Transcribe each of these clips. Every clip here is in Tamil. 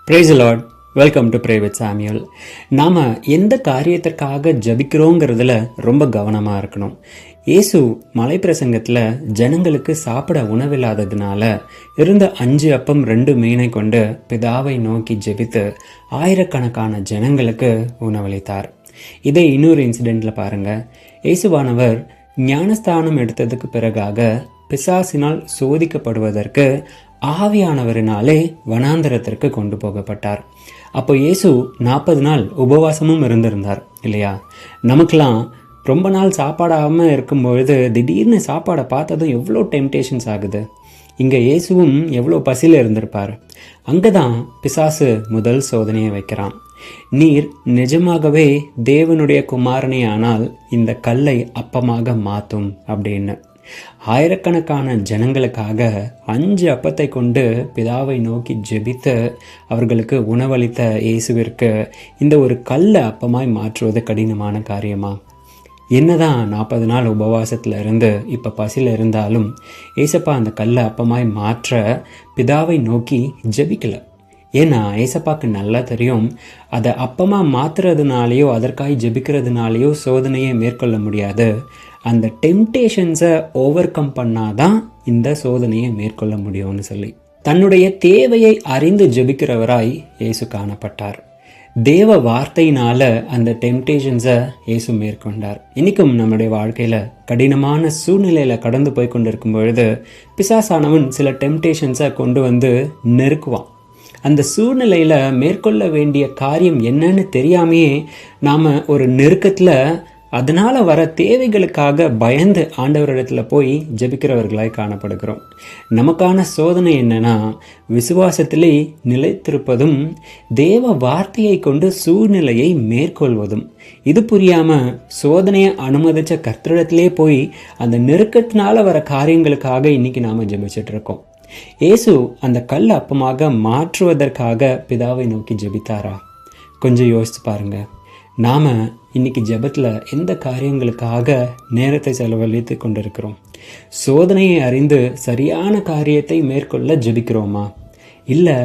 Price lord. Welcome to pray with Samuel. நாம் எந்த காரியத்திற்காக ஜபிக்கிறோங்கிறதுல ரொம்ப கவனமாக இருக்கணும். இயேசு மலை பிரசங்கத்தில் ஜனங்களுக்கு சாப்பிட உணவில்லாததுனால இருந்த 5 அப்பம் 2 மீனை கொண்டு பிதாவை நோக்கி ஜெபித்து ஆயிரக்கணக்கான ஜனங்களுக்கு உணவளித்தார். இதை இன்னொரு இன்சிடென்ட்ல பாருங்க. இயேசுவானவர் ஞானஸ்தானம் எடுத்ததுக்கு பிறகாக பிசாசினால் சோதிக்கப்படுவதற்கு ஆவியானவரினாலே வனாந்தரத்திற்கு கொண்டு போகப்பட்டார். அப்போ இயேசு 40 நாள் உபவாசமும் இருந்திருந்தார் இல்லையா? நமக்கெல்லாம் ரொம்ப நாள் சாப்பாடாமல் இருக்கும்பொழுது திடீர்னு சாப்பாடை பார்த்ததும் எவ்வளோ டெம்டேஷன்ஸ் ஆகுது. இங்கே இயேசுவும் எவ்வளோ பசியில் இருந்திருப்பார். அங்கே தான் பிசாசு முதல் சோதனையை வைக்கிறான். நீர் நிஜமாகவே தேவனுடைய குமாரனே ஆனால் இந்த கல்லை அப்பமாக மாற்றும் அப்படின்னு. ஆயிரக்கணக்கான ஜனங்களுக்காக 5 அப்பத்தை கொண்டு பிதாவை நோக்கி ஜெபித்து அவர்களுக்கு உணவளித்த இயேசுவிற்கு இந்த ஒரு கல்லை அப்பமாய் மாற்றுவது கடினமான காரியமா? என்னதான் 40 நாள் உபவாசத்தில் இருந்து இப்போ பசியில் இருந்தாலும் ஏசப்பா அந்த கல்லை அப்பமாய் மாற்ற பிதாவை நோக்கி ஜெபிக்கல. ஏன்னா ஏசப்பாக்கு நல்லா தெரியும், அதை அப்பமாக மாற்றுறதுனாலையோ அதற்காக ஜெபிக்கிறதுனாலையோ சோதனையை மேற்கொள்ள முடியாது. அந்த டெம்டேஷன்ஸை ஓவர் கம் பண்ணாதான் இந்த சோதனையை மேற்கொள்ள முடியும்னு சொல்லி தன்னுடைய தேவையை அறிந்து ஜெபிக்கிறவராய் இயேசு காணப்பட்டார். தேவ வார்த்தையினால அந்த டெம்டேஷன்ஸை இயேசு மேற்கொண்டார். இன்னைக்கும் நம்முடைய வாழ்க்கையில கடினமான சூழ்நிலையில கடந்து போய் கொண்டிருக்கும் பொழுது பிசாசானவன் சில டெம்டேஷன்ஸை கொண்டு வந்து நெருக்குவான். அந்த சூழ்நிலையில மேற்கொள்ள வேண்டிய காரியம் என்னன்னு தெரியாமையே நாம ஒரு நெருக்கத்துல அதனால வர தேவைகளுக்காக பயந்து ஆண்டவரிடத்துல போய் ஜெபிக்கிறவர்களாய் காணப்படுகிறோம். நமக்கான சோதனை என்னன்னா, விசுவாசத்திலே நிலைத்திருப்பதும் தேவ வார்த்தையை கொண்டு சூழ்நிலையை மேற்கொள்வதும். இது புரியாம சோதனையை அனுமதிச்ச கர்த்தரிடத்திலே போய் அந்த நெருக்கத்தினால வர காரியங்களுக்காக இன்னைக்கு நாம ஜெபிச்சுட்டு இருக்கோம். இயேசு அந்த கல் அப்பமாக மாற்றுவதற்காக பிதாவை நோக்கி ஜெபித்தாரா? கொஞ்சம் யோசிச்சு பாருங்க. நாம இன்னைக்கு ஜெபத்துல எந்த காரியங்களுக்காக நேரத்தை செலவழித்து கொண்டிருக்கிறோம்? சோதனையை அறிந்து சரியான காரியத்தை மேற்கொள்ள ஜெபிக்கிறோமா? இல்லை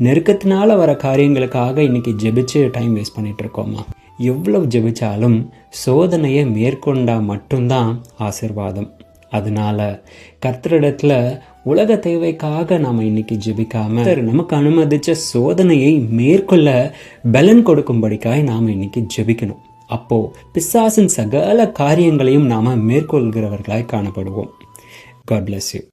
நெருக்கத்தினால வர காரியங்களுக்காக இன்னைக்கு ஜெபிச்சு டைம் வேஸ்ட் பண்ணிட்டு இருக்கோமா? எவ்வளவு ஜெபிச்சாலும் சோதனையை மேற்கொண்டா மட்டும்தான் ஆசீர்வாதம். அதனால கர்த்தரிடத்துல உலக தேவைக்காக நாம இன்னைக்கு ஜெபிக்காம நமக்கு அனுமதிச்ச சோதனையை மேற்கொள்ள பலன் கொடுக்கும்படிக்காய் நாம இன்னைக்கு ஜெபிக்கணும். அப்போ பிசாசின் சகல காரியங்களையும் நாம மேற்கொள்கிறவர்களாய் காணப்படுவோம். God bless you.